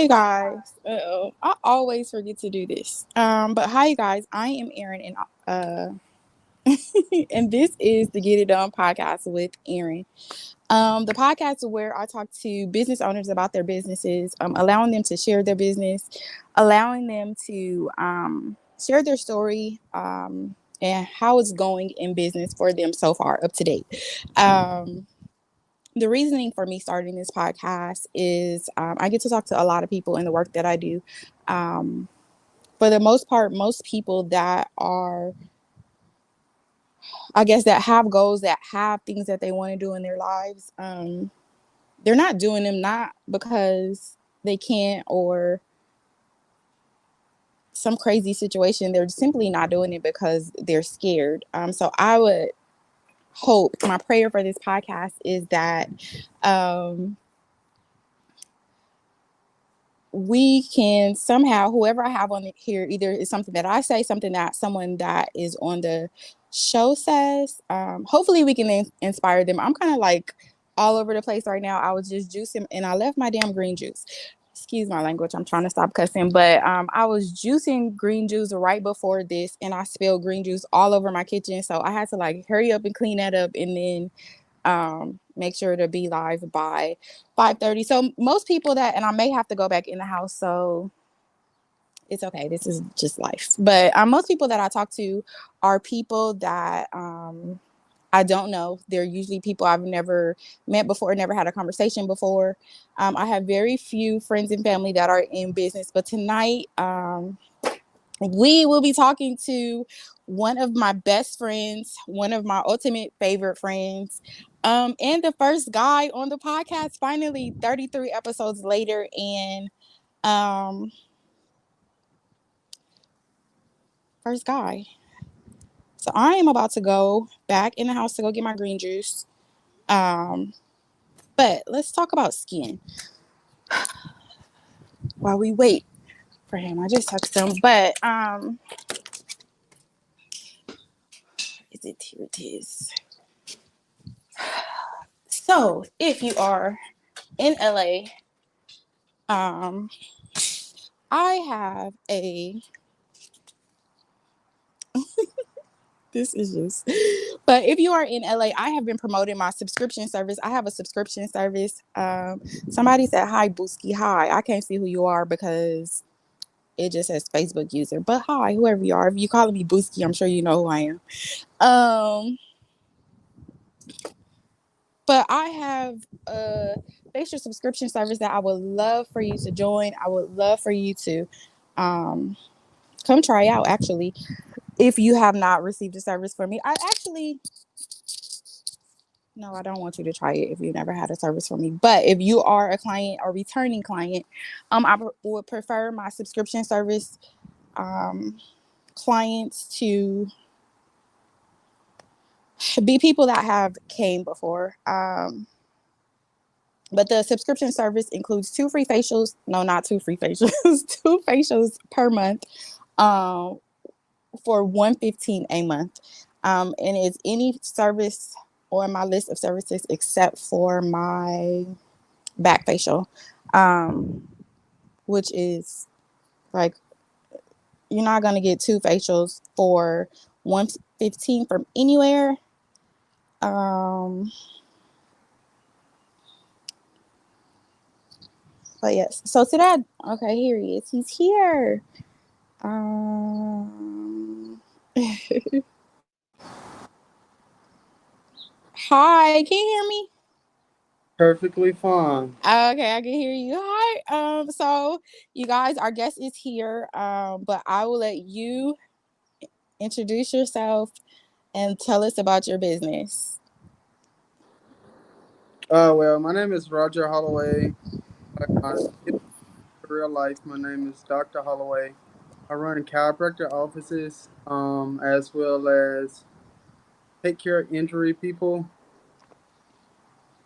Hi, you guys. Uh-oh. I always forget to do this. But hi, you guys. I am Erin, and and this is the Get It Done podcast with Erin. The podcast where I talk to business owners about their businesses, allowing them to share their business, allowing them to share their story, and how it's going in business for them so far up to date. The reasoning for me starting this podcast is I get to talk to a lot of people in the work that I do. Um, for the most part, most people that are, I guess, that have goals, that have things that they want to do in their lives, they're not doing them not because they can't or some crazy situation. They're simply not doing it because they're scared. So I would hope, my prayer for this podcast is that we can somehow, whoever I have on here, either is something that I say, something that someone that is on the show says. Hopefully we can inspire them. I'm kind of like all over the place right now. I was just juicing and I left my damn green juice. Excuse my language. I'm trying to stop cussing, but I was juicing green juice right before this, and I spilled green juice all over my kitchen. So I had to like hurry up and clean that up, and then make sure to be live by 5:30. So most people that, and I may have to go back in the house, so it's okay. This is just life. But most people that I talk to are people that I don't know. They're usually people I've never met before, never had a conversation before. I have very few friends and family that are in business, but tonight we will be talking to one of my best friends, one of my ultimate favorite friends, and the first guy on the podcast, finally 33 episodes later. And first guy. So I am about to go back in the house to go get my green juice. But let's talk about skin while we wait for him. I just texted him, but here it is. So if you are in LA, I have a this is just, but if you are in LA, I have been promoting my subscription service. I have a subscription service. Somebody said, hi, Booski. Hi. I can't see who you are because it just says Facebook user, but hi, whoever you are. If you calling me Booski, I'm sure you know who I am. But I have a facial subscription service that I would love for you to join. I would love for you to come try out, actually, if you have not received a service from me. No, I don't want you to try it if you never had a service from me. But if you are a client or returning client, I would prefer my subscription service clients to be people that have came before. But the subscription service includes 2 free facials. No, not 2 free facials. 2 facials per month for $115 a month. And it's any service on my list of services except for my back facial, which is like, you're not going to get 2 facials for $115 from anywhere. But yes, so today, okay, here he is. He's here. Hi, can you hear me? Perfectly fine. Okay, I can hear you. Hi. So you guys, our guest is here. But I will let you introduce yourself and tell us about your business. Well, my name is Roger Holloway. In real life, my name is Dr. Holloway. I run chiropractor offices, as well as take care of injury people,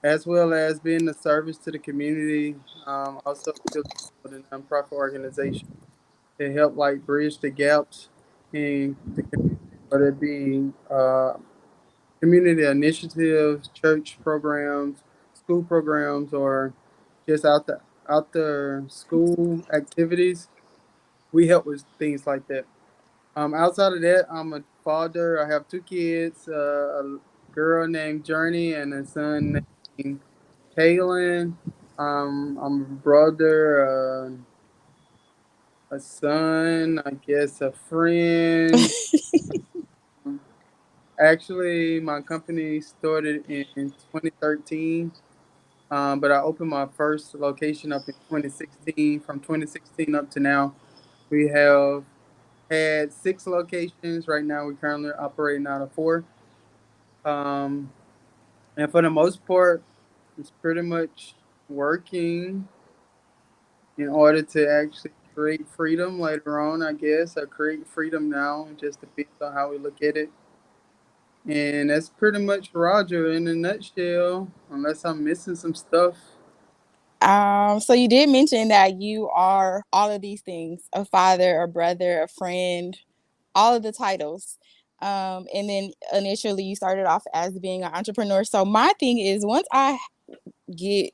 as well as being a service to the community. Also, with a nonprofit organization to help like bridge the gaps in the community, whether it be community initiatives, church programs, school programs, or just after school activities. We help with things like that. Outside of that, I'm a father. I have two kids, a girl named Journey and a son named Kaylin. I'm a brother, a son, I guess a friend. Actually, my company started in 2013, but I opened my first location up in 2016. From 2016 up to now, we have had 6 locations. Right now, we're currently operating out of 4. Um, and for the most part, it's pretty much working in order to actually create freedom later on, I guess. I create freedom now. It just depends on how we look at it. And that's pretty much Roger in a nutshell, unless I'm missing some stuff. So you did mention that you are all of these things: a father, a brother, a friend, all of the titles. And then initially you started off as being an entrepreneur. So my thing is, once I get,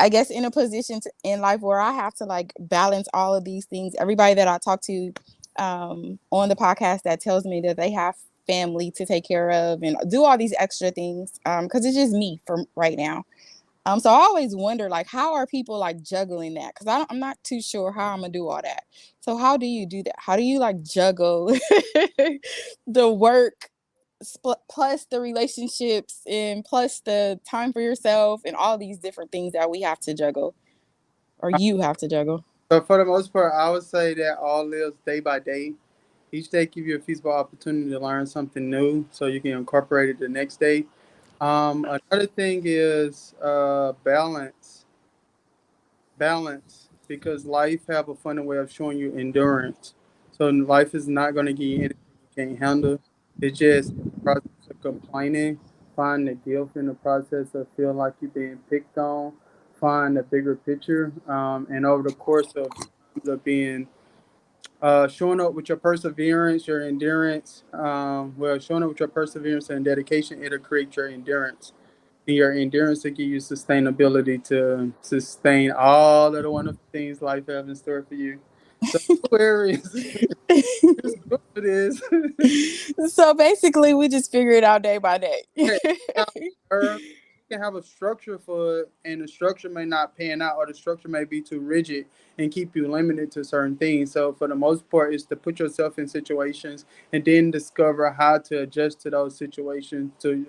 I guess, in a position in life where I have to like balance all of these things, everybody that I talk to on the podcast that tells me that they have family to take care of and do all these extra things, because it's just me for right now. So I always wonder, like, how are people like juggling that? Because I'm not too sure how I'm gonna do all that. So how do you do that? How do you like juggle the work plus the relationships and plus the time for yourself and all these different things that we have to juggle or you have to juggle? So for the most part, I would say that all lives day by day. Each day give you a feasible opportunity to learn something new so you can incorporate it the next day. Another thing is balance, because life have a funny way of showing you endurance. So life is not going to give you anything you can't handle. It's just in the process of complaining, find the guilt in the process of feeling like you're being picked on, find the bigger picture, and over the course of being showing up with your perseverance, your endurance. Showing up with your perseverance and dedication, it'll create your endurance. And your endurance will give you sustainability to sustain all of the wonderful things life has in store for you. So, Aquarius, just go for this. So basically, we just figure it out day by day. Yeah, you can have a structure for it, and the structure may not pan out, or the structure may be too rigid and keep you limited to certain things. So, for the most part, is to put yourself in situations and then discover how to adjust to those situations to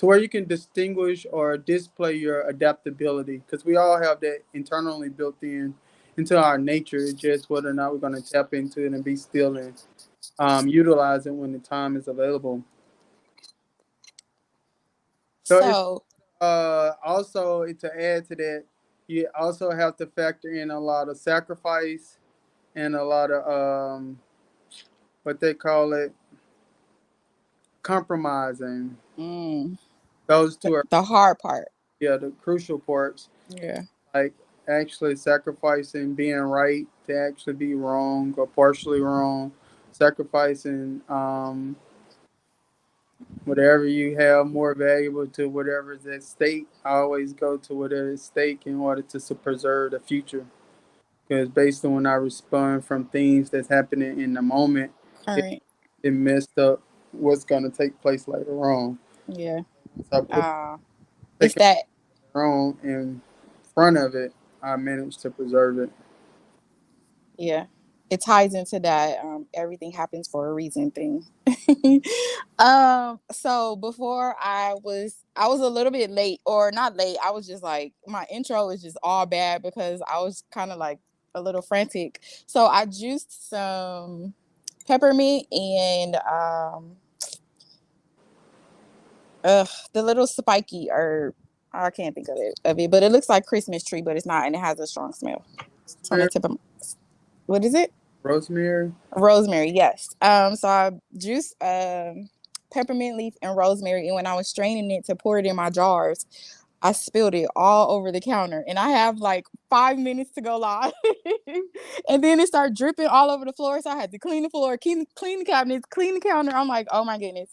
where you can distinguish or display your adaptability. Because we all have that internally built in into our nature. It's just whether or not we're going to tap into it and be still and utilize it when the time is available. So it's So, also to add to that, you also have to factor in a lot of sacrifice and a lot of what they call it, compromising. mm, Those two are, the hard part. yeah, the crucial parts. Yeah. Like actually sacrificing being right to actually be wrong or partially wrong. Sacrificing whatever you have more valuable to whatever is at stake. I always go to whatever is at stake in order to preserve the future. Because based on when I respond from things that's happening in the moment, it, Current. it messed up what's going to take place later on. Yeah. Once I put It's taking that. later on in front of it, I managed to preserve it. Yeah. It ties into that everything happens for a reason thing. So before I was a little bit late, or not late, I was just like, my intro is just all bad because I was kind of like a little frantic. So I juiced some peppermint and the little spiky herb. I can't think of it, but it looks like Christmas tree, but it's not, and it has a strong smell. It's on the tip of. What is it? Rosemary. Rosemary, yes. So I juiced peppermint leaf and rosemary, and when I was straining it to pour it in my jars, I spilled it all over the counter, and I have like 5 minutes to go live, and then it started dripping all over the floor. So I had to clean the floor, clean the cabinets, clean the counter. I'm like, oh my goodness.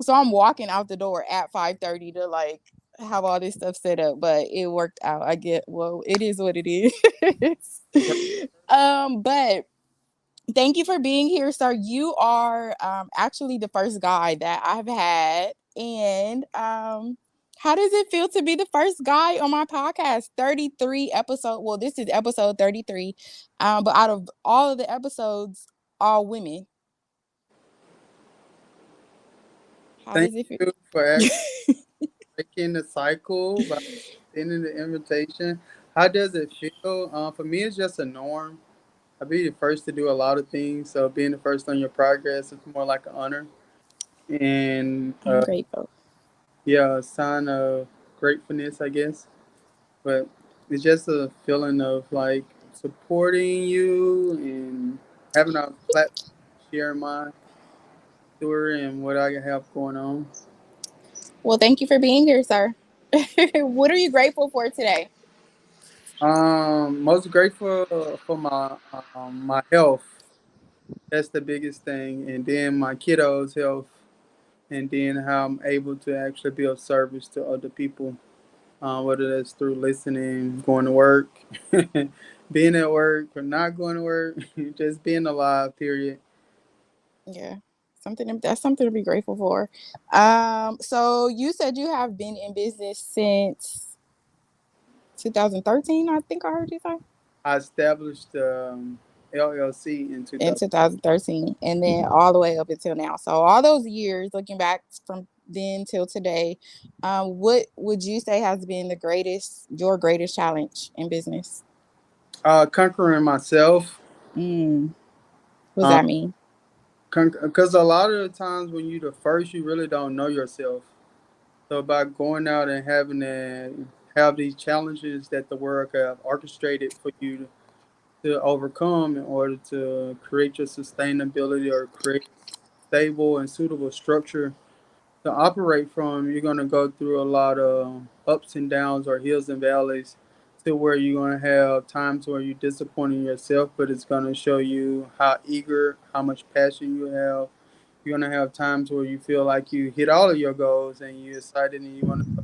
So I'm walking out the door at 5:30 to like have all this stuff set up, but it worked out. I get, well, it is what it is. But thank you for being here, sir. You are actually the first guy that I've had. And how does it feel to be the first guy on my podcast? 33 episode. Well, this is episode 33. But out of all of the episodes, all women. How Thank does it feel? you for actually breaking the cycle by extending the invitation. How does it feel? For me, it's just a norm. I'll be the first to do a lot of things, so being the first on your progress is more like an honor. And I'm grateful. yeah, a sign of gratefulness, I guess. But it's just a feeling of like supporting you and having a platform to share my story and what I have going on. Well, thank you for being here, sir. What are you grateful for today? Most grateful for my health. That's the biggest thing, and then my kiddos' health, and then how I'm able to actually be of service to other people, whether that's through listening, going to work, being at work, or not going to work, just being alive. Period. Yeah. That's something to be grateful for. So you said you have been in business since 2013, I think I heard you say. I established LLC in In 2000. 2013, and then all the way up until now. So all those years, looking back from then till today, what would you say has been your greatest challenge in business? Conquering myself. Mm, what does that mean? Because a lot of the times when you the first, you really don't know yourself. So by going out and having to have these challenges that the world have orchestrated for you to overcome in order to create your sustainability or create stable and suitable structure to operate from, you're going to go through a lot of ups and downs or hills and valleys to where you're going to have times where you're disappointing yourself, but it's going to show you how eager, how much passion you have. You're going to have times where you feel like you hit all of your goals and you're excited and you want to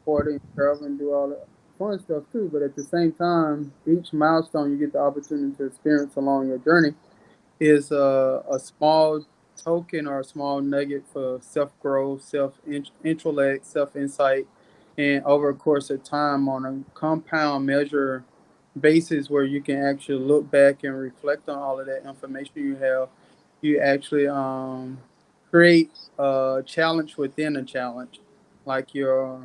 support and travel and do all the fun stuff too. But at the same time, each milestone you get the opportunity to experience along your journey is a small token or a small nugget for self growth, self intellect, self insight, and over a course of time on a compound measure basis where you can actually look back and reflect on all of that information you have. You actually create a challenge within a challenge. Like you're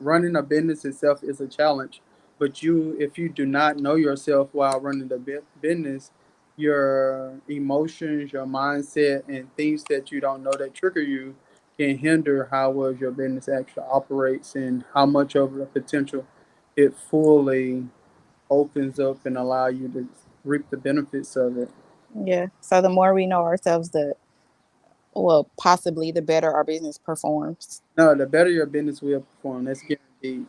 running a business itself is a challenge, but if you do not know yourself while running the business, your emotions, your mindset, and things that you don't know that trigger you can hinder how well your business actually operates and how much of the potential it fully opens up and allow you to reap the benefits of it. Yeah. So the more we know ourselves, possibly the better our business performs. No, the better your business will perform. That's guaranteed.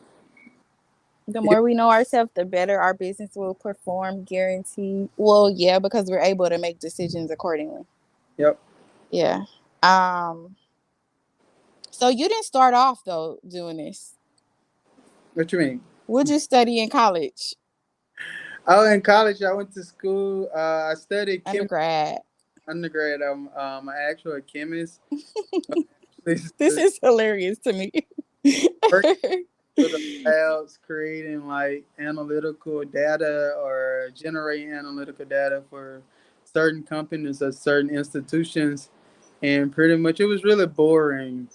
The more we know ourselves, the better our business will perform, guaranteed. Well, yeah, because we're able to make decisions accordingly. Yep. Yeah. Um, so you didn't start off though doing this. What you mean? What'd you study in college? Oh, in college, I went to school. I studied chemistry Undergrad. undergrad. I'm an actual chemist. This is hilarious to me. Working with the labs, creating like analytical data or generating analytical data for certain companies or certain institutions, and pretty much it was really boring.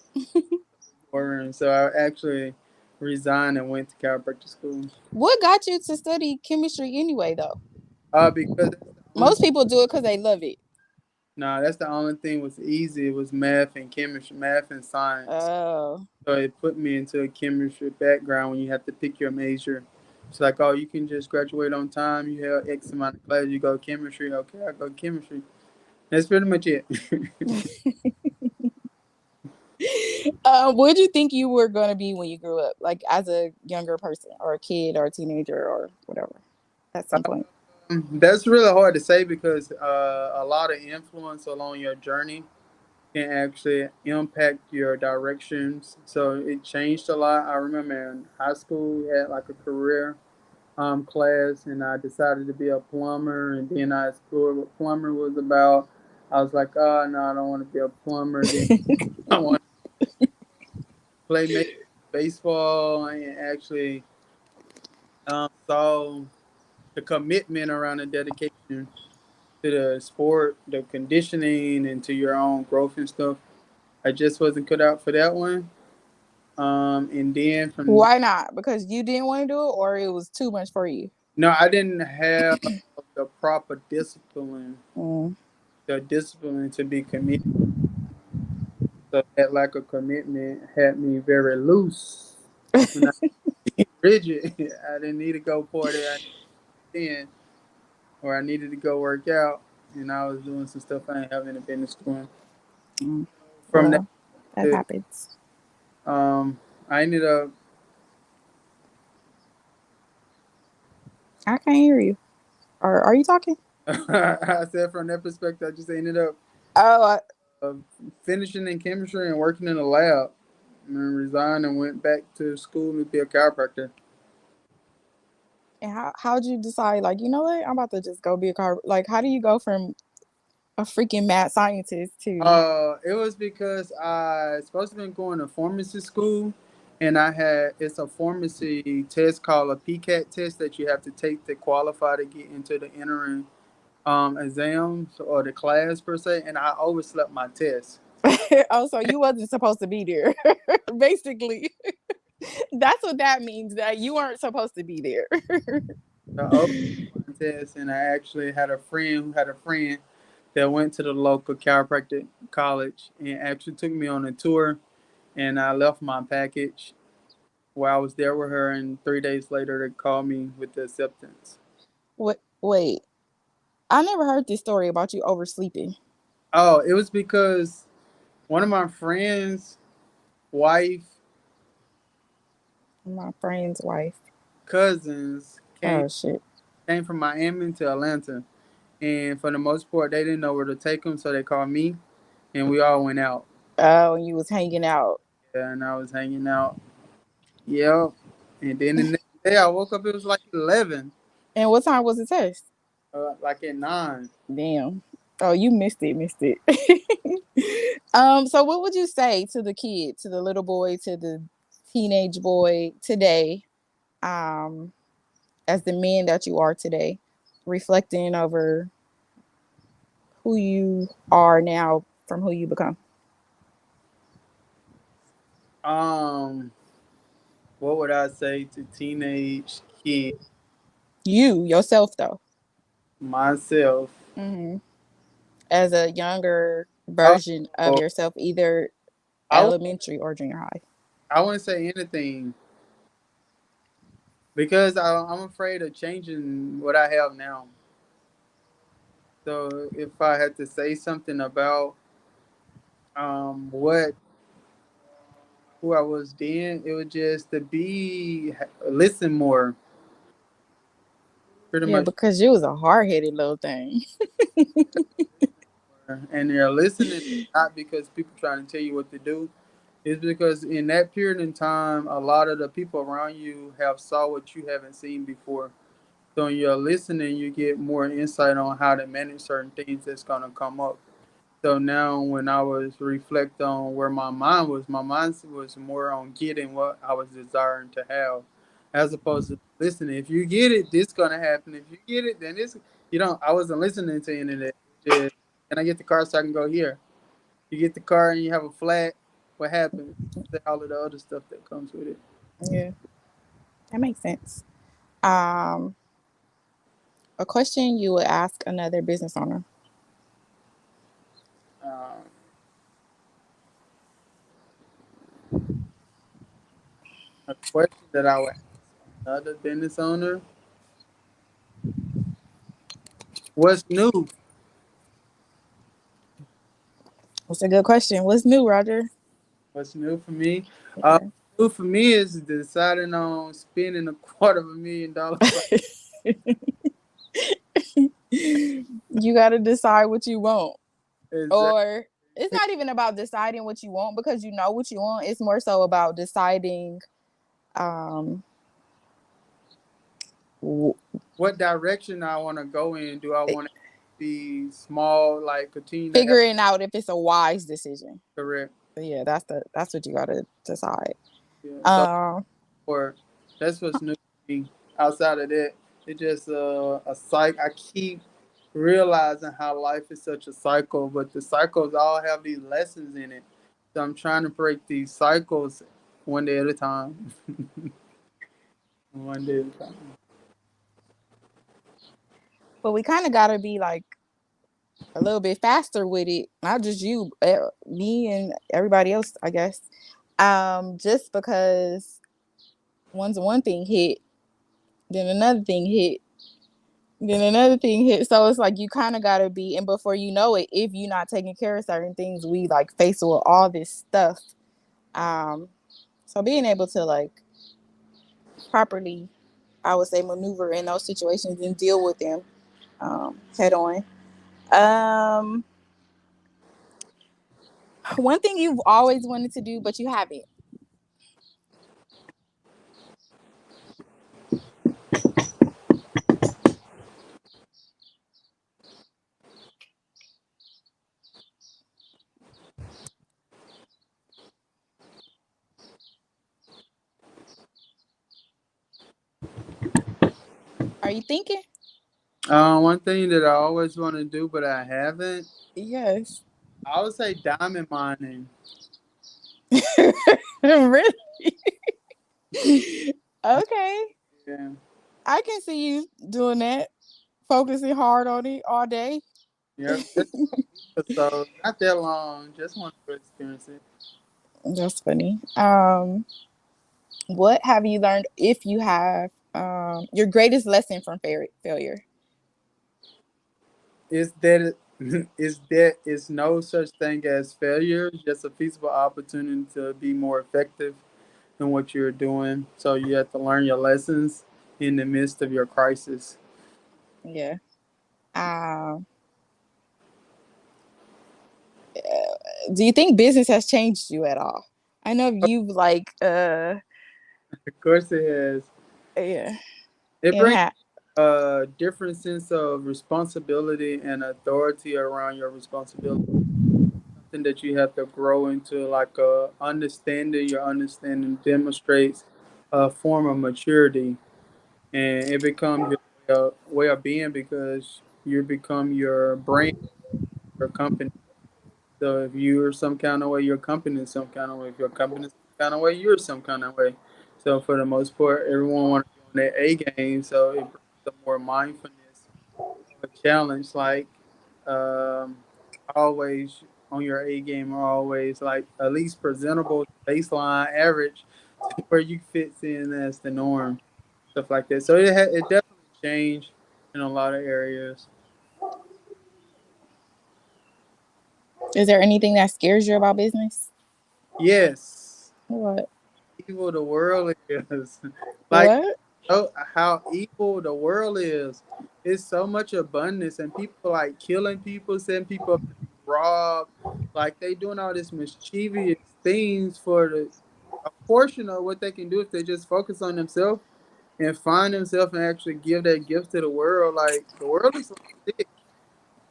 Boring. So I actually resigned and went to chiropractic school. What got you to study chemistry anyway, though? Because that's the only Most people do it because they love it. no, that's the only thing was easy. It was math and chemistry, math and science. Oh, So it put me into a chemistry background when you have to pick your major. It's like, oh, you can just graduate on time. You have X amount of classes. You go chemistry. Okay, I go chemistry. That's pretty much it. what did you think you were going to be when you grew up, like as a younger person or a kid or a teenager or whatever, at some point? That's really hard to say because a lot of influence along your journey. can actually impact your directions. So it changed a lot. I remember in high school, we had like a career class, and I decided to be a plumber, and then I explored what plumber was about. I was like, oh no, I don't want to be a plumber. Then I want to play baseball, and actually saw the commitment around the dedication to the sport, the conditioning, and to your own growth and stuff. I just wasn't cut out for that one. And then from Why not? Because you didn't want to do it, or it was too much for you? no, I didn't have the proper discipline, Mm. the discipline to be committed. So that lack of commitment had me very loose. When I rigid, I didn't need to go party. I did, or I needed to go work out, and I was doing some stuff I ain't having a business doing. Mm. From that, Well, that happens. um, I ended up. I can't hear you. Are you talking? I said from that perspective, I just ended up Oh, uh, finishing in chemistry and working in a lab, and then resigned and went back to school to be a chiropractor. and how'd you decide? Like, you know what? I'm about to just go be a car. Like, how do you go from a freaking mad scientist to? It was because I supposed to been going to pharmacy school, and I had it's a pharmacy test called a PCAT test that you have to take to qualify to get into the entering exams or the class per se, and I overslept my test. Oh, so you wasn't supposed to be there. Basically, that's what that means. That you weren't supposed to be there. I overslept my test, and I actually had a friend who had a friend that went to the local chiropractic college and actually took me on a tour, and I left my package while I was there with her, and 3 days later they called me with the acceptance. Wait, I never heard this story about you oversleeping. Oh, it was because one of my friends' wife My friend's wife. cousins came Oh shit. came from Miami to Atlanta, and for the most part they didn't know where to take them, so they called me, and we all went out. Oh, and you was hanging out. Yeah, and I was hanging out. Yep. And then the next day I woke up, it was like 11, And what time was the test? like at 9. Damn. Oh, you missed it, missed it. So what would you say to the kid, to the little boy, to the teenage boy today, um, as the man that you are today, reflecting over who you are now from who you become? Um, what would I say to teenage kid You, yourself though. myself? Hmm. As a younger Oh, version of yourself, either I would elementary or junior high. I wouldn't say anything because I'm afraid of changing what I have now. So if I had to say something about what who I was then, it would just to be listen more, pretty Yeah, much. because you was a hard headed little thing. More. And they're listening not because people trying to tell you what to do. It's because in that period in time, a lot of the people around you have saw what you haven't seen before. So when you're listening, you get more insight on how to manage certain things that's gonna come up. So now, when I was reflect on where my mind was more on getting what I was desiring to have, as opposed to listening. If you get it, this gonna happen. If you get it, then this. You know, I wasn't listening to any of that. Just, can I get the car so I can go here? You get the car and you have a flat. What happens? All of the other stuff that comes with it. Yeah, that makes sense. Um, a question you would ask another business owner. Um, a question that I would ask another business owner: what's new? That's a good question. What's new, Roger? What's new for me? Uh, Yeah. New for me is deciding on spending $250,000. You got to decide what you want, Exactly. or it's not even about deciding what you want because you know what you want. It's more so about deciding um what direction I want to go in. Do I want to be small, like continue to have figuring out if it's a wise decision. correct? Yeah, that's what you gotta decide. Yeah. So Um, or that's what's new to me. Outside of that, it's just a cycle. I keep realizing how life is such a cycle, but the cycles all have these lessons in it. So I'm trying to break these cycles one day at a time. One day at a time. but we kind of gotta be like a little bit faster with it. Not just you, me, and everybody else, I guess. Just because once one thing hit, then another thing hit, then another thing hit. So it's like you kind of gotta be, and before you know it, if you're not taking care of certain things, we like face with all this stuff. Um, so being able to like properly, I would say, maneuver in those situations and deal with them head on. Um, one thing you've always wanted to do, but you haven't. Are you thinking? One thing that I always want to do, but I haven't, Yes. I would say diamond mining. Really? Okay. Yeah. I can see you doing that, focusing hard on it all day. Yep. Just so not that long. Just want to experience it. That's funny. What have you learned, if you have, your greatest lesson from failure? Is that is that is no such thing as failure, just a feasible opportunity to be more effective in what you're doing. So you have to learn your lessons in the midst of your crisis. Yeah. Um, do you think business has changed you at all? I know you've like, Of course it has. yeah, It and brings a different sense of responsibility and authority around your responsibility. Something that you have to grow into, like understanding. Your understanding demonstrates a form of maturity, and it becomes your way of being because you become your brand, your company. So if you're some kind of way, your company is some kind of way. If your company is some kind of way, you're some kind of way. So for the most part, everyone wants to be on their A game. So it brings some more mindfulness of a challenge. Like um, always on your A game, or always like at least presentable, baseline, average, to where you fits in as the norm, stuff like that. So it definitely changed in a lot of areas. is there anything that scares you about business? Yes, What? evil the world is. Like What? how evil the world is. It's so much abundance, and people like killing people, setting people up to be robbed. Like they doing all this mischievous things for a portion of what they can do if they just focus on themselves and find themselves and actually give that gift to the world. Like the world is like sick.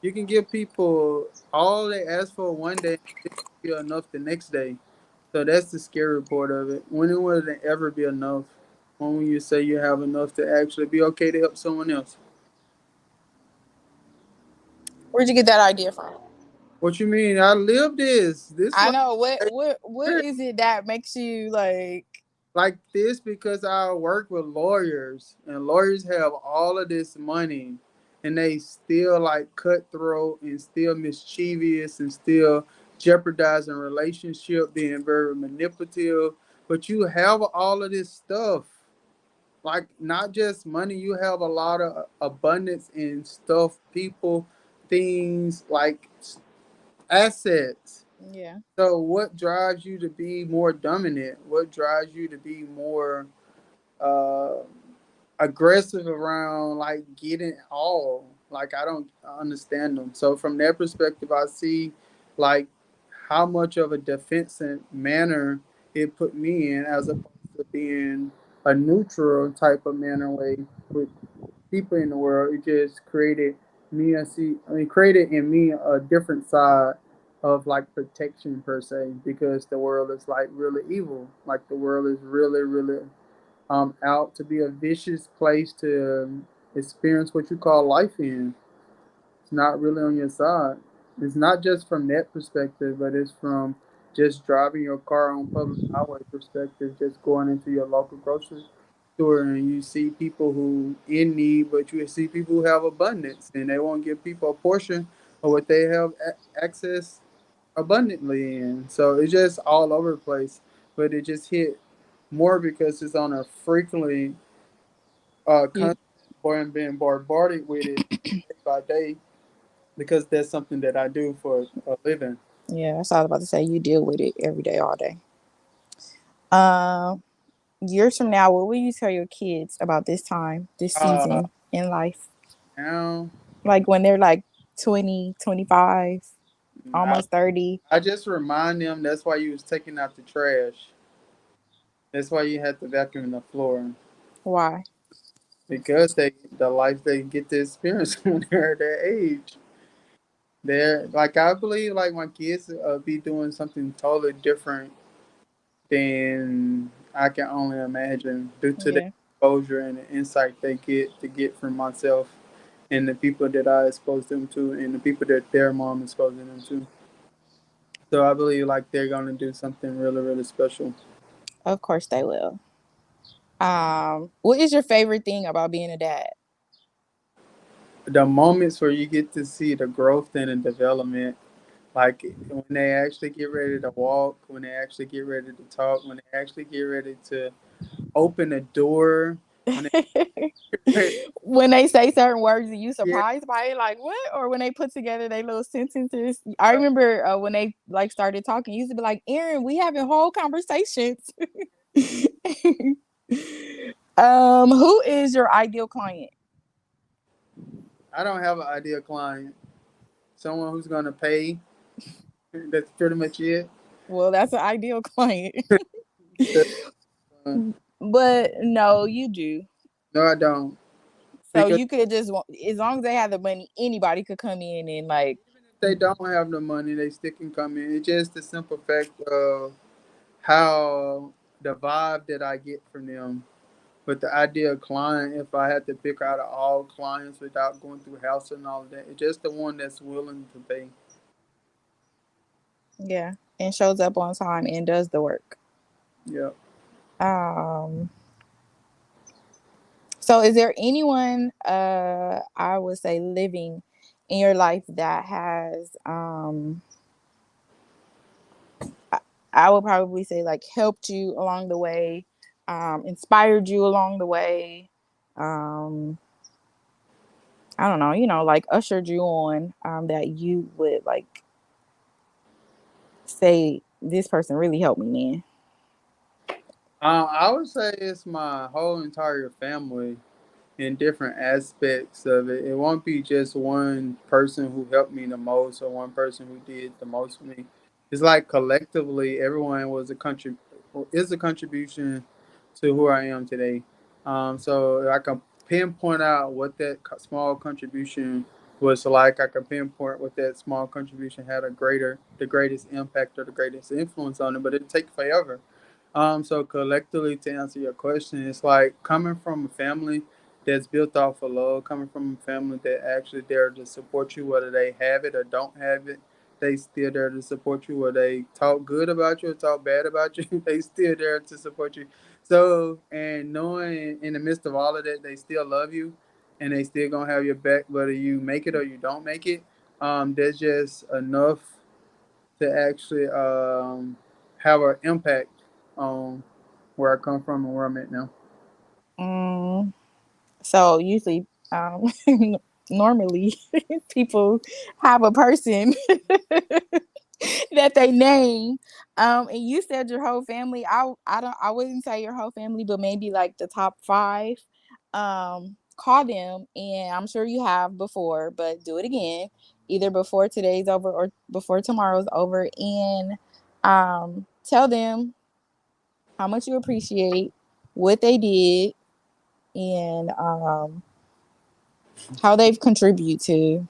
You can give people all they ask for one day, and it won't be enough the next day. So that's the scary part of it. When it will it ever be enough? When you say you have enough to actually be okay to help someone else. Where'd you get that idea from? What you mean? I live this. This I life know what is it that makes you like, like this because I work with lawyers, and lawyers have all of this money, and they still like cutthroat and still mischievous and still jeopardizing relationship, being very manipulative. But you have all of this stuff, like not just money. You have a lot of abundance in stuff, people, things like assets. yeah, So what drives you to be more dominant? What drives you to be more uh, aggressive around like getting all? Like I don't understand them. So from that perspective, I see like how much of a defensive manner it put me in, as opposed to being a neutral type of manner way with people in the world. It just created me a see. I mean, created in me a different side of like protection per se, because the world is like really evil. Like the world is really, really out to be a vicious place to experience what you call life in. It's not really on your side. It's not just from that perspective, but it's from just driving your car on public highway perspective, just going into your local grocery store and you see people who in need, but you see people who have abundance and they won't give people a portion of what they have access abundantly in. So it's just all over the place, but it just hit more because it's on a frequently You, constant and being bombarded with it day by day, because that's something that I do for a living. yeah, that's all I was about to say. You deal with it every day, all day. Um, Years from now, what will you tell your kids about this time, this Uh, season in life? now Like when they're like 20, 25, I, almost 30. I just remind them that's why you was taking out the trash. That's why you had to vacuum the floor, Why? because they the life they get to experience when they're their age. They're like, I believe like my kids be doing something totally different than I can only imagine, due to the Yeah, exposure and the insight they get from myself and the people that I expose them to and the people that their mom exposing them to. So I believe like they're gonna do something really, really special. of course they will. What is your favorite thing about being a dad? The moments where you get to see the growth and the development, like when they actually get ready to walk, when they actually get ready to talk, when they actually get ready to open a door, when they When they say certain words and you yeah, surprised by it, like what? Or when they put together their little sentences. I remember when they like started talking, you used to be like, Erin, we having whole conversations. Who is your ideal client? I don't have an ideal client. Someone who's gonna pay. That's pretty much it. Well, that's an ideal client. That's, uh, But no, you do. no, I don't. So Because you could just, as long as they have the money, anybody could come in and like, even if they don't have the money, they still can come in. It's just the simple fact of how the vibe that I get from them. But the ideal client, if I had to pick out of all clients without going through house and all of that, it's just the one that's willing to pay. yeah, and shows up on time and does the work. Yeah. Um, so is there anyone I would say living in your life that has I would probably say like helped you along the way, inspired you along the way, um, I don't know, like ushered you on, that you would like say this person really helped me, man. I would say it's my whole entire family in different aspects of it. It won't be just one person who helped me the most or one person who did the most for me. It's like collectively, everyone was a is a contribution to who I am today. So I can pinpoint out what that small contribution was like. I can pinpoint what that small contribution had the greatest impact or the greatest influence on it. But it take forever. So collectively, to answer your question, it's like coming from a family that's built off of love, coming from a family that actually there to support you, whether they have it or don't have it. They still there to support you, whether they talk good about you or talk bad about you. They still there to support you. So, and knowing in the midst of all of that, they still love you, and they still gonna have your back, whether you make it or you don't make it. There's just enough to actually have an impact on where I come from and where I'm at now. Mm, so usually, normally, people have a person that they name. And you said your whole family. I wouldn't say your whole family, but maybe like the top five. Call them, and I'm sure you have before, but do it again. either before today's over or before tomorrow's over, and tell them how much you appreciate what they did and how they've contributed to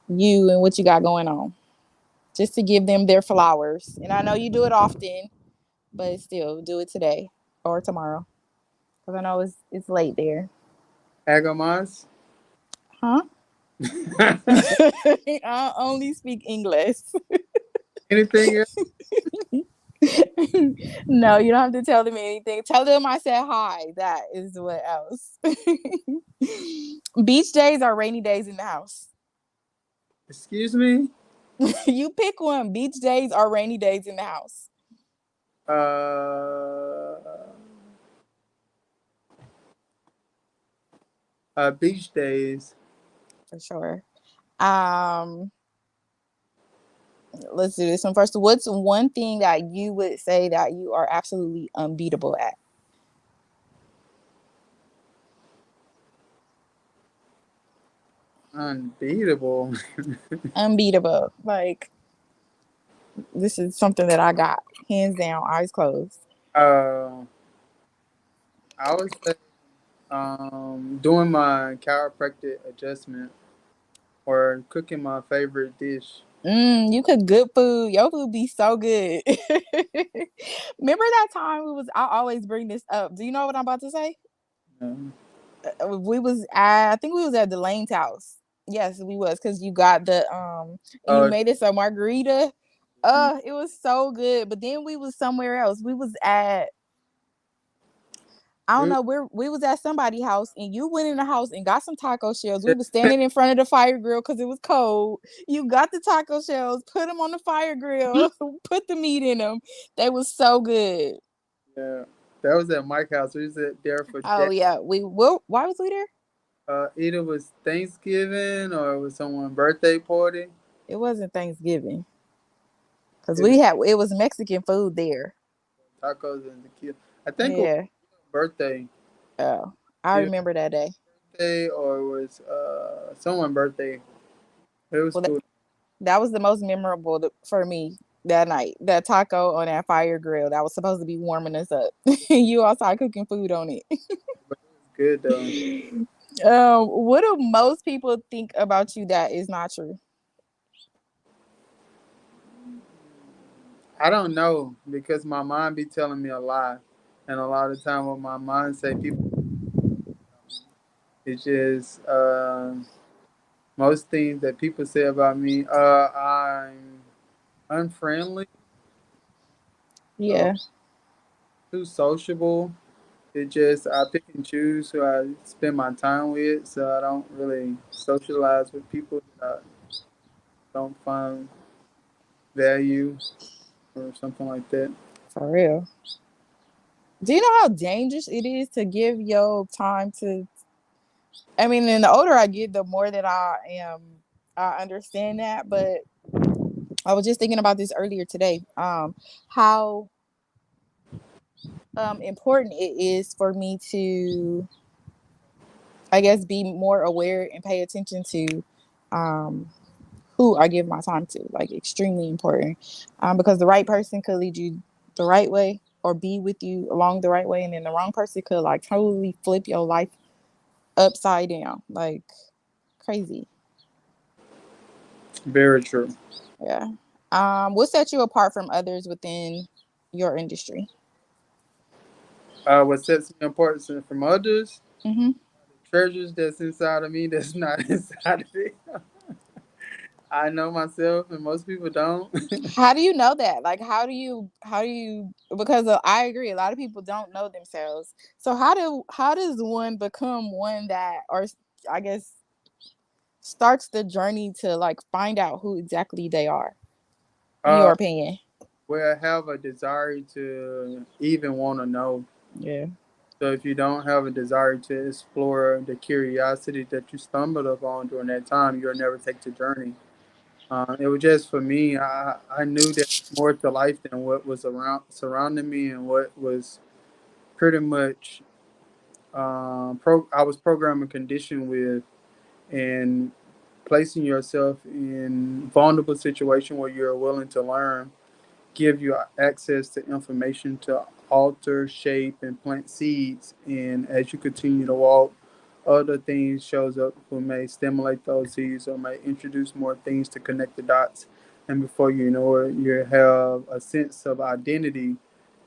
you and what you got going on. Just to give them their flowers. And I know you do it often, but still do it today or tomorrow. Because I know it's late there. Agamas. Huh? I only speak English. Anything else? No, you don't have to tell them anything. Tell them I said hi. That is what else. Beach days or rainy days in the house? Excuse me? You pick one. Beach days or rainy days in the house? Uh, beach days. For sure. Um, let's do this one first. What's one thing that you would say that you are absolutely unbeatable at? Unbeatable. Unbeatable. Like, this is something that I got hands down, eyes closed. I would say doing my chiropractic adjustment or cooking my favorite dish. You cook good food. Your food be so good. Remember that time I always bring this up. Do you know what I'm about to say? Um, I think we was at Delane's house. Yes, we was, because you got you uh, made us a margarita. It was so good. But then we was somewhere else. We was at, I don't know where, we was at somebody's house, and you went in the house and got some taco shells. We was standing in front of the fire grill because it was cold. You got the taco shells, put them on the fire grill, put the meat in them. They was so good. yeah, that was at Mike's house. We was there for Oh yeah, why was we there? either was Thanksgiving or it was someone's birthday party. It wasn't Thanksgiving because It was it was Mexican food there. tacos and tequila. I think it was Yeah. birthday. Oh, I Either remember that day. birthday or it was someone's birthday. It was Well, cool. that was the most memorable for me that night. That taco on that fire grill that was supposed to be warming us up. You outside cooking food on it. But it was good though. What do most people think about you that is not true? I don't know because my mind be telling me a lie, and a lot of time what my mind say people it's just most things that people say about me. I'm unfriendly, uh, Yeah, too sociable. It just I pick and choose who I spend my time with, so I don't really socialize with people that I don't find value or something like that. for real. Do you know how dangerous it is to give your time to? I mean, and the older I get, the more that I understand that. But I was just thinking about this earlier today. How important it is for me to, I guess, be more aware and pay attention to um, who I give my time to. Like, extremely important, because the right person could lead you the right way or be with you along the right way, and then the wrong person could like totally flip your life upside down, like crazy. Very true. Yeah. What set you apart from others within your industry? What sets me apart from others, Mm-hmm. treasures that's inside of me that's not inside of me. I know myself, and most people don't. How do you know that? Like, how do you? Because I agree, a lot of people don't know themselves. So how does one become one that, or I guess, starts the journey to like find out who exactly they are, in your uh, opinion? where I have a desire to even want to know. Yeah, So if you don't have a desire to explore the curiosity that you stumbled upon during that time, you'll never take the journey. It was just for me. I knew there was more to life than what was around surrounding me and what was pretty much I was programmed and conditioned with, and placing yourself in vulnerable situation where you're willing to learn, give you access to information to alter, shape, and plant seeds. And as you continue to walk, other things shows up who may stimulate those seeds or may introduce more things to connect the dots. And before you know it, you have a sense of identity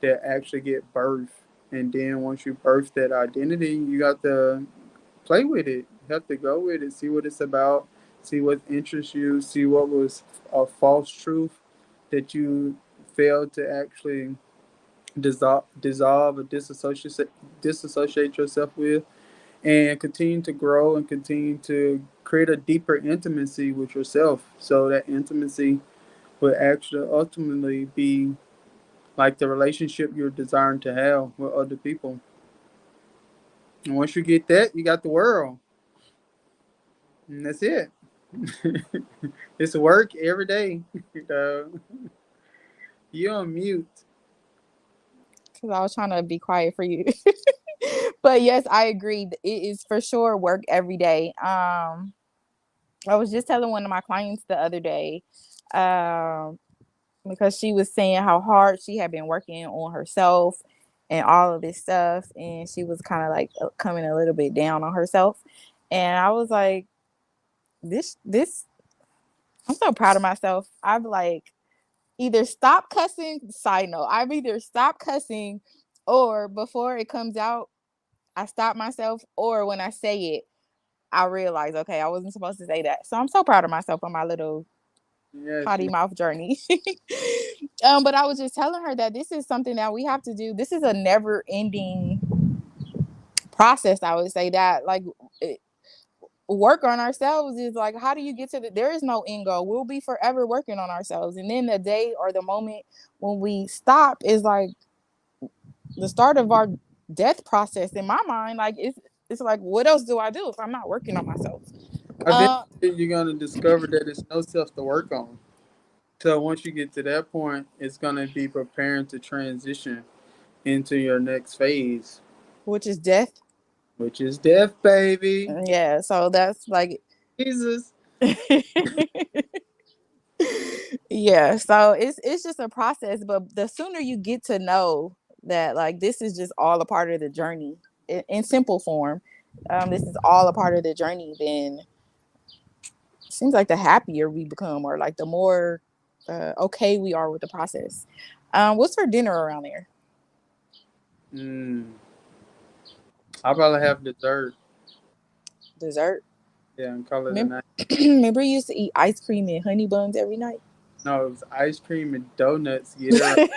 that actually get birthed. And then once you birth that identity, you got to play with it. You have to go with it, see what it's about, see what interests you, see what was a false truth that you failed to actually dissolve or disassociate yourself with, and continue to grow and continue to create a deeper intimacy with yourself. So that intimacy will actually ultimately be like the relationship you're desiring to have with other people. And once you get that, you got the world. And that's it. It's work every day. uh, you on mute. Because I was trying to be quiet for you. But yes, I agree. It is for sure work every day. I was just telling one of my clients the other day, because she was saying how hard she had been working on herself and all of this stuff, and she was kind of like coming a little bit down on herself. And I was like, this I'm so proud of myself. I've like either stop cussing, side note, I've either stopped cussing, or before it comes out, I stop myself, or when I say it, I realize, okay, I wasn't supposed to say that. So I'm so proud of myself on my little Yes, potty mouth journey. But I was just telling her that this is something that we have to do. This is a never ending process. I would say that like work on ourselves is like, how do you get to there is no end goal. We'll be forever working on ourselves. And then the day or the moment when we stop is like the start of our death process in my mind. Like it's like, what else do I do if I'm not working on myself? eventually Uh, you're gonna discover that it's no self to work on. So once you get to that point, it's gonna be preparing to transition into your next phase, which is death. which is death, baby. Yeah, so that's like Jesus. yeah, so it's just a process, but the sooner you get to know that like this is just all a part of the journey in simple form, this is all a part of the journey, then it seems like the happier we become, or like the more okay we are with the process. What's for dinner around there? Mm, I'll probably have dessert. Dessert. Yeah, and call it a Remember, night. remember you used to eat ice cream and honey buns every night? No, it was ice cream and donuts. Get it right.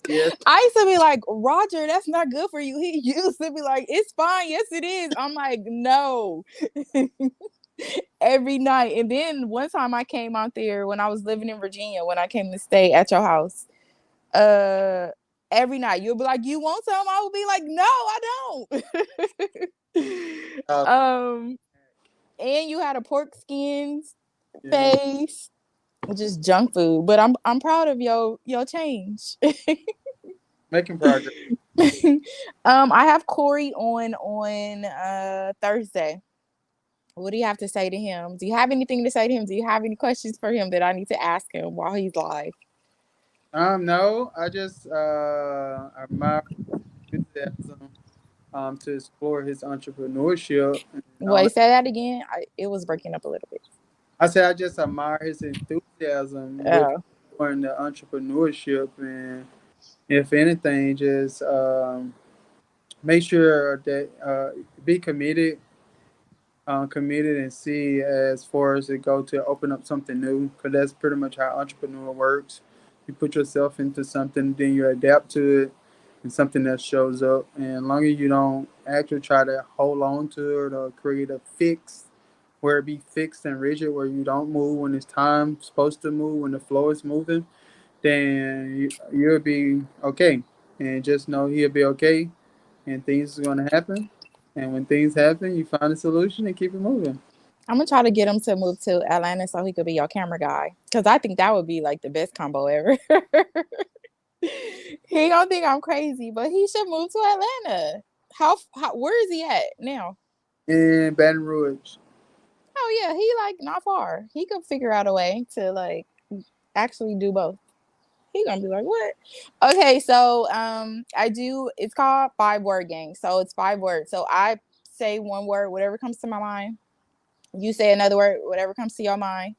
Yes. I used to be like, Roger, that's not good for you. He used to be like, it's fine. Yes, it is. I'm like, no. Every night. And then one time I came out there when I was living in Virginia, when I came to stay at your house, uh, every night you'll be like, you want some? I will be like, no, I don't. Uh, And you had a pork skins yeah. face, just junk food. But I'm proud of your change. Making progress. I have Corey on Thursday. What do you have to say to him? Do you have anything to say to him? Do you have any questions for him that I need to ask him while he's live? No, I just admire his enthusiasm to explore his entrepreneurship. And Wait, say that again. It was breaking up a little bit. I say I just admire his enthusiasm with Oh, exploring the entrepreneurship, and if anything, just make sure that be committed and see as far as it go to open up something new, because that's pretty much how entrepreneur works. You put yourself into something, then you adapt to it, and something that shows up. And as long as you don't actually try to hold on to it or create a fix where it be fixed and rigid, where you don't move when it's time supposed to move, when the flow is moving, then you'll be okay. And just know he'll be okay, and things are going to happen. And when things happen, you find a solution and keep it moving. I'm gonna try to get him to move to Atlanta so he could be your camera guy. Cause I think that would be like the best combo ever. He don't think I'm crazy, but he should move to Atlanta. How where is he at now? In Baton Rouge. Oh yeah, he like not far. He could figure out a way to like actually do both. He gonna be like, what? Okay, so it's called 5 word game. So it's 5 words. So I say one word, whatever comes to my mind. You say another word, whatever comes to your mind.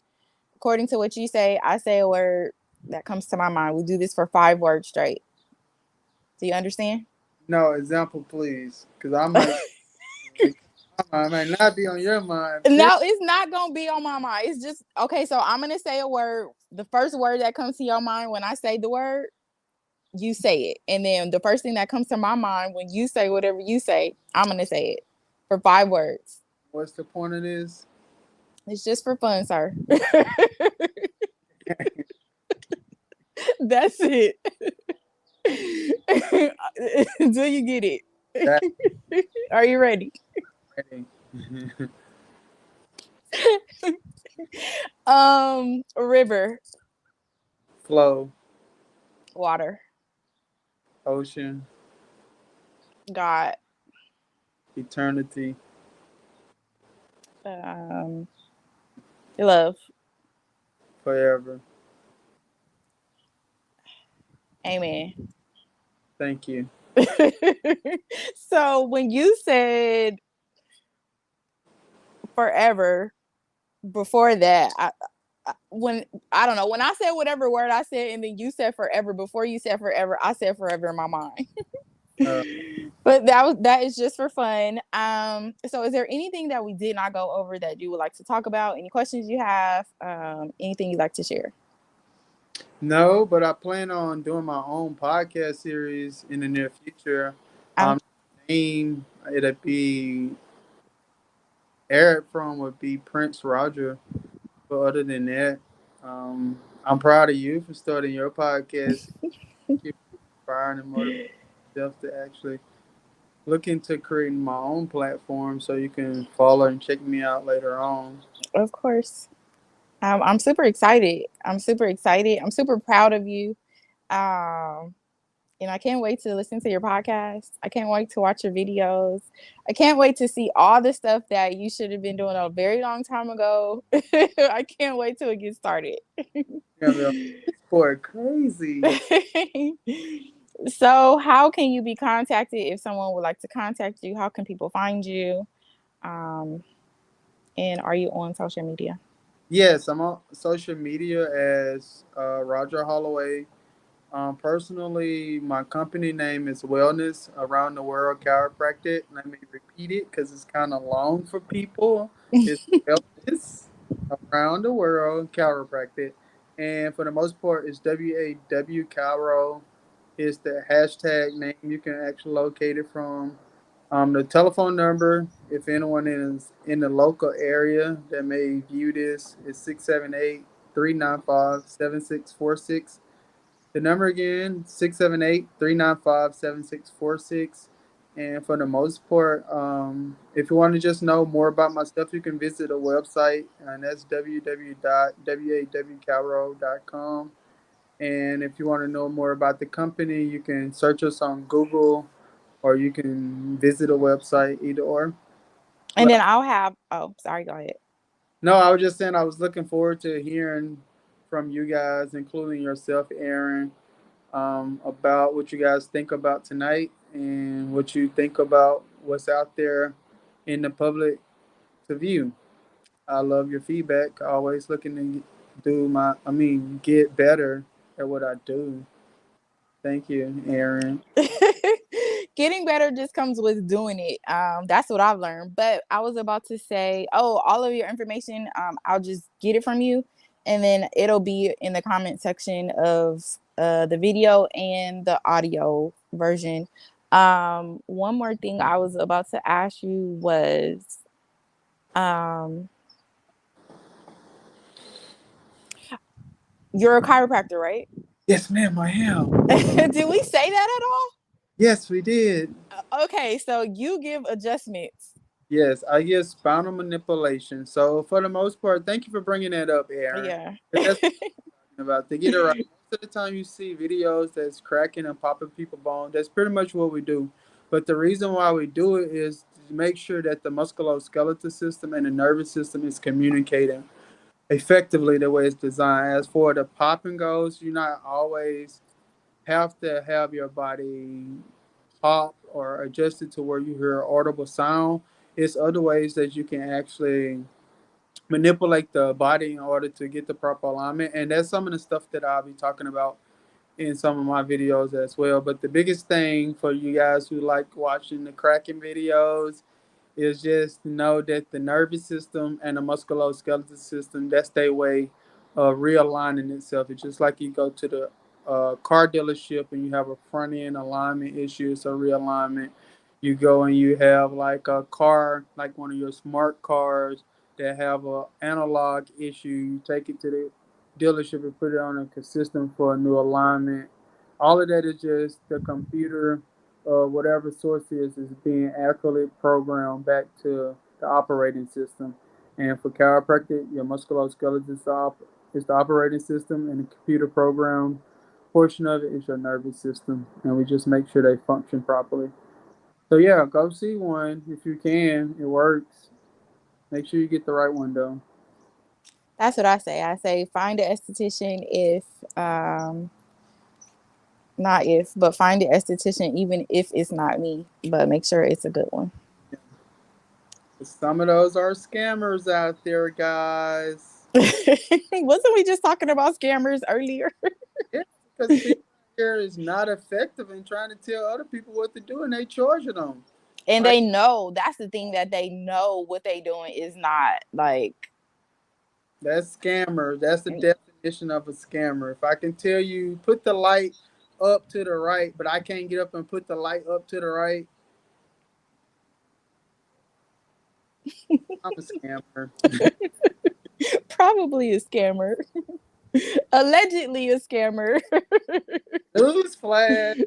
According to what you say, I say a word that comes to my mind. We do this for 5 words straight. Do you understand? No, example, please, because I might not be on your mind. No, it's not gonna be on my mind. It's just okay. So I'm gonna say a word. The first word that comes to your mind when I say the word, you say it, and then the first thing that comes to my mind when you say whatever you say, I'm gonna say it for 5 words. What's the point of this? It's just for fun, sir. That's it. Do you get it? That Are you ready? ready. River, Flow, water, ocean, God, eternity, um, love. forever. Amen. Thank you. So when you said forever, before that, when I don't know, when I said whatever word I said, and then you said forever. Before you said forever, I said forever in my mind. Uh, But that is just for fun. So is there anything that we did not go over that you would like to talk about? Any questions you have? Anything you'd like to share? no, but I plan on doing my own podcast series in the near future. Um, Name it'll be Eric from would be Prince Roger. But other than that, I'm proud of you for starting your podcast. Keep inspiring and motivating yourself to actually look into creating my own platform so you can follow and check me out later on. of course. I'm super excited. I'm super excited. I'm super proud of you. Um, and I can't wait to listen to your podcast. I can't wait to watch your videos. I can't wait to see all the stuff that you should have been doing a very long time ago. I can't wait till it gets started. You're gonna be like, this boy crazy. So, how can you be contacted if someone would like to contact you? How can people find you? Um, and are you on social media? Yes, I'm on social media as Roger Holloway. Personally, my company name is Wellness Around the World Chiropractic. Let me repeat it because it's kind of long for people. It's Wellness Around the World Chiropractic. And for the most part, it's WAW Chiro. It's the hashtag name you can actually locate it from. The telephone number, if anyone is in the local area that may view this, is 678-395-7646. The number again, 678-395-7646. And for the most part, if you want to just know more about my stuff, you can visit a website, and that's www.wawcalro.com. And if you want to know more about the company, you can search us on Google or you can visit a website, either or. And then I'll have. Oh, sorry. Go ahead. No, I was just saying I was looking forward to hearing from you guys, including yourself, Erin, about what you guys think about tonight and what you think about what's out there in the public to view. I love your feedback. Always looking to get better at what I do. Thank you, Erin. Getting better just comes with doing it. That's what I've learned. But I was about to say, oh, all of your information, I'll just get it from you, and then it'll be in the comment section of the video and the audio version. One more thing I was about to ask you was, um, you're a chiropractor, right? Yes, ma'am, I am. Did we say that at all? Yes, we did. Okay, so you give adjustments. Yes, I use spinal manipulation. So for the most part, thank you for bringing that up, Aaron. Yeah. That's what I'm talking about. To get it right, most of the time you see videos that's cracking and popping people bones. That's pretty much what we do. But the reason why we do it is make sure that the musculoskeletal system and the nervous system is communicating effectively the way it's designed. As for the popping goes, you not always have to have your body pop or adjusted to where you hear audible sound. It's other ways that you can actually manipulate the body in order to get the proper alignment. And that's some of the stuff that I'll be talking about in some of my videos as well. But the biggest thing for you guys who like watching the cracking videos is just to know that the nervous system and the musculoskeletal system, that's their way of realigning itself. It's just like you go to the car dealership and you have a front end alignment issue, it's a realignment. You go and you have like a car, like one of your smart cars that have a analog issue. You take it to the dealership and put it on a consistent for a new alignment. All of that is just the computer, whatever source is being accurately programmed back to the operating system. And for chiropractic, your musculoskeletal is the operating system, and the computer program portion of it is your nervous system. And we just make sure they function properly. So yeah, go see one if you can. It works. Make sure you get the right one though. That's what I say. I say find an esthetician if not if, but find an esthetician even if it's not me, but make sure it's a good one. Yeah. Some of those are scammers out there, guys. Wasn't we just talking about scammers earlier? Yeah, because people here is not effective in trying to tell other people what to do, and they charging them. And Like they know that's the thing, that they know what they doing is not like that's scammer. That's the definition of a scammer. If I can tell you, put the light up to the right, but I can't get up and put the light up to the right, I'm a scammer. probably a scammer. Allegedly a scammer. Newsflash.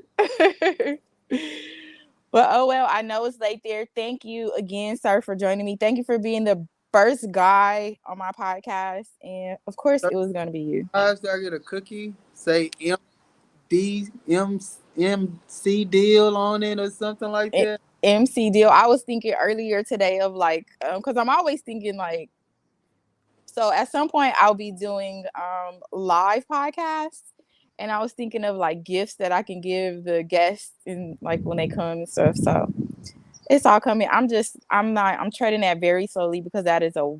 But oh well, I know it's late there. Thank you again, sir, for joining me. Thank you for being the first guy on my podcast. And of course it was gonna be you. Guys, did I get a cookie? Say MC deal on it or something like that. MC deal. I was thinking earlier today of like, because I'm always thinking like, so at some point I'll be doing live podcasts, and I was thinking of like gifts that I can give the guests and like when they come and stuff. So it's all coming. I'm treading that very slowly because that is a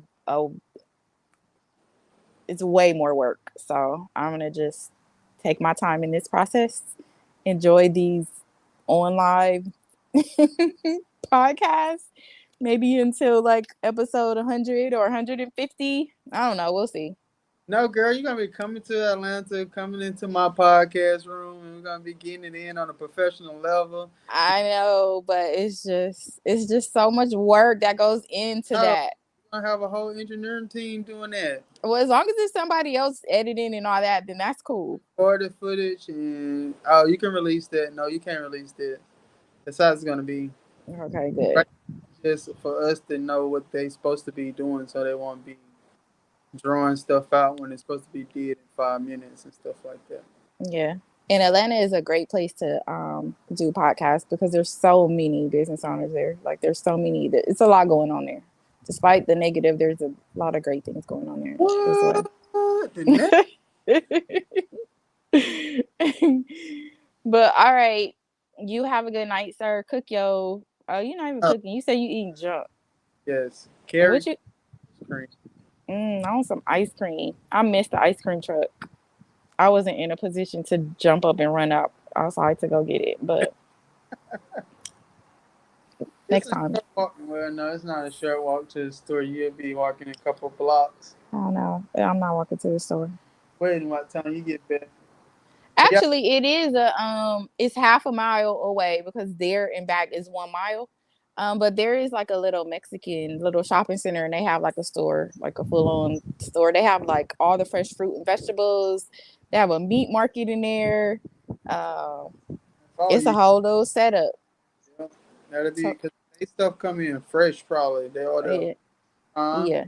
it's way more work. So I'm gonna just take my time in this process, enjoy these on live podcasts, maybe until like episode 100 or 150. I don't know. We'll see. No, girl, you're gonna be coming to Atlanta, coming into my podcast room, and we're gonna be getting it in on a professional level. I know, but it's just so much work that goes into No, that. we're gonna have a whole engineering team doing that. Well, as long as it's somebody else editing and all that, then that's cool. Or the footage, and oh, you can release that. No, you can't release that. That's how it's gonna be. Okay, good. Right? Just for us to know what they're supposed to be doing, so they won't be drawing stuff out when it's supposed to be did in 5 minutes and stuff like that. Yeah. And Atlanta is a great place to do podcasts because there's so many business owners there. Like there's so many. It's a lot going on there. Despite the negative, there's a lot of great things going on there as well. But all right, you have a good night, sir. Cook yo. Oh, you're not even cooking. You say you eating junk. Yes, carrot. What you? I want some ice cream. I missed the ice cream truck. I wasn't in a position to jump up and run out outside to go get it, but next time. Well, no, it's not a short walk to the store. You'll be walking a couple blocks. I don't know. I'm not walking to the store. Wait, what time you get back? Actually, it is it's half a mile away because there and back is 1 mile. But there is like a little Mexican little shopping center, and they have like a store, like a full-on store. They have like all the fresh fruit and vegetables. They have a meat market in there. It's a whole little setup. Yeah, that'll be because they stuff come in fresh. Probably they order. Yeah.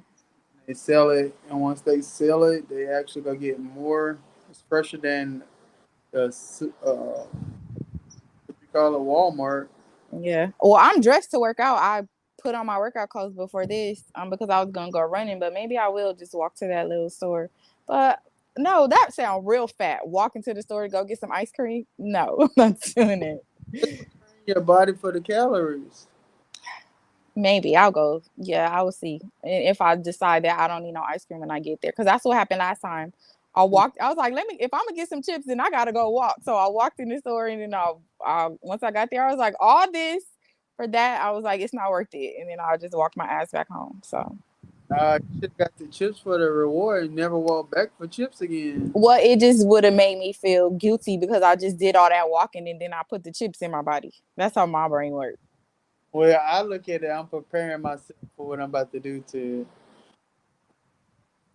They sell it, and once they sell it, they actually go get more. It's fresher than the what you call a Walmart. Yeah. Well, I'm dressed to work out. put on my workout clothes before this because I was gonna go running, but maybe I will just walk to that little store. But no, that sounds real fat. Walking to the store to go get some ice cream. No, I'm not doing it. Your body for the calories. Maybe I'll go. Yeah, I will see. And if I decide that I don't need no ice cream when I get there, because that's what happened last time. I walked. I was like, let me. If I'm gonna get some chips, then I gotta go walk. So I walked in the store, and then once I got there, I was like, all this for that. I was like, it's not worth it. And then I just walked my ass back home. So. You should have got the chips for the reward and never walk back for chips again. Well, it just would have made me feel guilty because I just did all that walking and then I put the chips in my body. That's how my brain works. Well, I look at it, I'm preparing myself for what I'm about to do to it.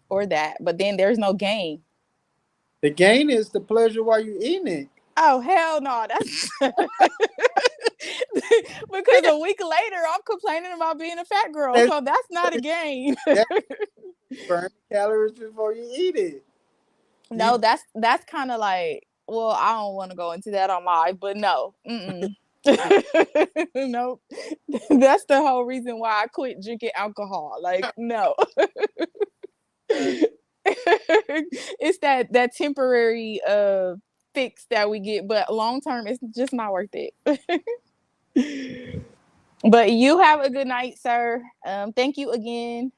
Or that. But then there's no gain. The gain is the pleasure while you're eating it. Oh, hell no. That's because a week later I'm complaining about being a fat girl. So that's not a gain. Burn calories before you eat it. No, that's kind of like, well, I don't want to go into that on live, but no. Nope. That's the whole reason why I quit drinking alcohol. Like, no. It's that temporary fix that we get, but long term it's just not worth it. But you have a good night, sir. Thank you again.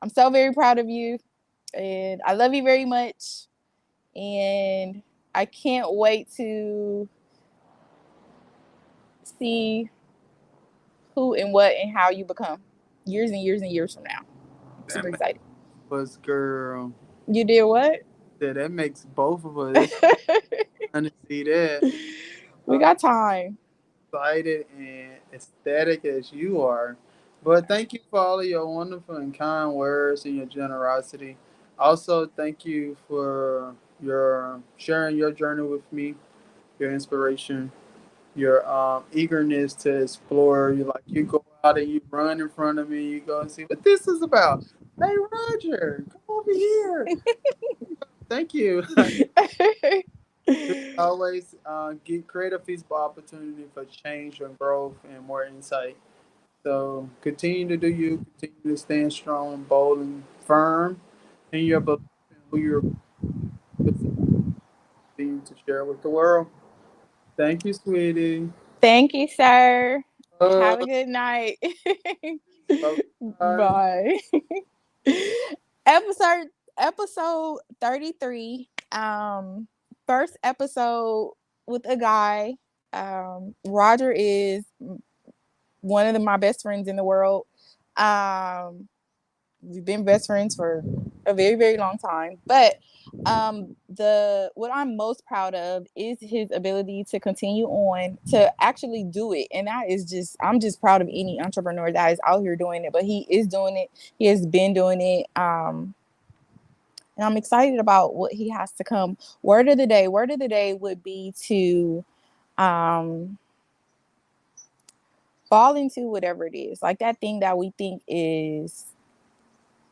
I'm so very proud of you, and I love you very much, and I can't wait to see who and what and how you become years and years and years from now. I'm super excited. Us, girl. You did what? Yeah, that makes both of us trying to see that. We got time. Excited and ecstatic as you are. But thank you for all of your wonderful and kind words and your generosity. Also, thank you for your sharing your journey with me, your inspiration, your eagerness to explore. You go out and you run in front of me. You go and see what this is about. Hey, Roger, come over here. Thank you. Always create a feasible opportunity for change and growth and more insight. So continue to do you. Continue to stand strong and bold and firm in your belief and who you're continue to share with the world. Thank you, sweetie. Thank you, sir. Uh, Have a good night. bye. Bye. episode episode 33. First episode with a guy. Roger is one of my best friends in the world. We've been best friends for a very, very long time. But what I'm most proud of is his ability to continue on to actually do it. And that is I'm just proud of any entrepreneur that is out here doing it. But he is doing it. He has been doing it. And I'm excited about what he has to come. Word of the day would be to fall into whatever it is, like that thing that we think is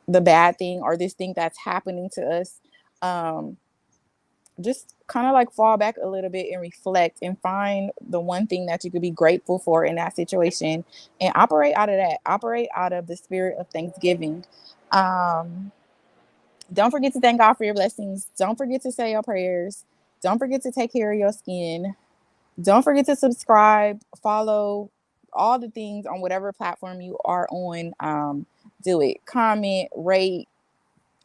the bad thing or this thing that's happening to us. Just kind of like fall back a little bit and reflect and find the one thing that you could be grateful for in that situation and operate out of that. Operate out of the spirit of Thanksgiving. Don't forget to thank God for your blessings. Don't forget to say your prayers. Don't forget to take care of your skin. Don't forget to subscribe, follow, all the things on whatever platform you are on. Do it. Comment, rate,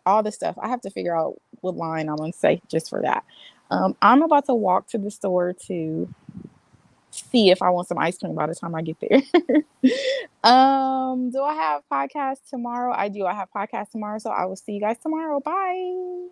all the stuff. I have to figure out what line I'm going to say just for that. I'm about to walk to the store to see if I want some ice cream by the time I get there. Do I have podcast tomorrow? I do. I have podcast tomorrow. So I will see you guys tomorrow. Bye.